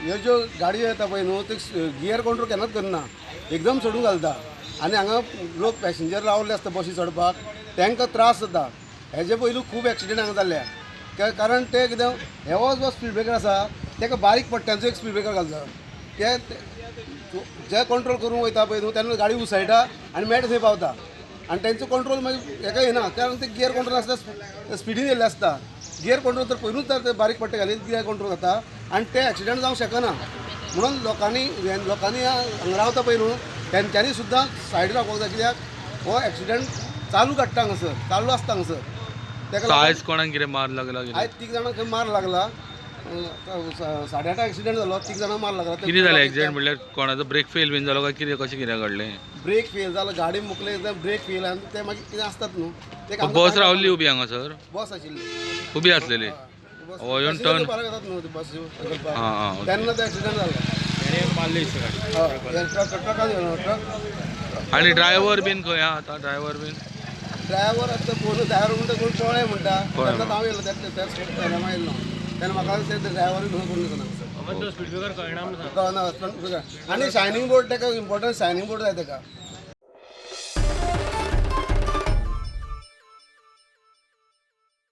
ह्यो ज्यो गाडयो येता पळय न्हू ते गियर कंट्रोल केन्नाच करना, एकदम सोडून घालता आनी हांगा लोक पॅसेंजर रावल्ले आसता बसी चडपाक तांकां त्रास जाता. हेजे पयलू खूब एक्सिडेंट हांगा जाल्ल्या कारण ते कितें हो जो स्पीड ब्रेकर आसा ताका बारीक पट्ट्यांचो एक स्पीड ब्रेकर घालता. ते जे कंट्रोल करूंक वयता पळय न्हू तेन्ना गाडी उसायटा आनी मेळटा थंय पावता आनी तेंचो कंट्रोल मागीर हेका येना कारण ते गियर कंट्रोल आसता स्पिडीन येयल्ले आसता. गियर कंट्रोल तर पयलूच तर ते बारीक पट्टे घालीत गियर कंट्रोल जाता आनी ते एक्सिडेंट जावंक शकना. म्हणून लोकांनी हांगा रावता पळय न्हू तेंच्यांनी सुद्दां सायड रावपाक जाय कित्याक हो एक्सिडेंट चालू काडटा हांगासर चालू आसता हांगासर. तेका आयज कोणाक कितें मार लागला आयज 3 जाणांक मार लागला. 8:30 एक्सिडेंट जालो 3 जाणांक मार लागला. कितें जालें एक्सिडेंट म्हणल्यार कोणाचो ब्रेक फेल बीन जालो काय कितें कशें कितें घडलें? ब्रेक फेल जालो गाडी मुकले ब्रेक फेल आनी ते मागीर कितें आसतात न्हू ते बस रावल्ली उबी हांगासर बस आशिल्ली उबी आसलेली येवन टर्न येतात न्हू बस हां तेन्ना ते एक्सिडेंट जालो. ट्रक आनी ड्रायव्हर बीन खंय आहा आतां ड्रायव्हर बीन? ड्रायव्हर आतां फोन ड्रायव्हर म्हणटा कोण पळय म्हणटा तेन्ना हांव येयलो त्याच टायमा येयलो तेन्ना म्हाका ते ड्रायव्हर कोण दिसना स्पीड ब्रेकर कळना आनी शायनिंग बोर्ड ताका इम्पोर्टंट शायनिंग बोर्ड जाय ताका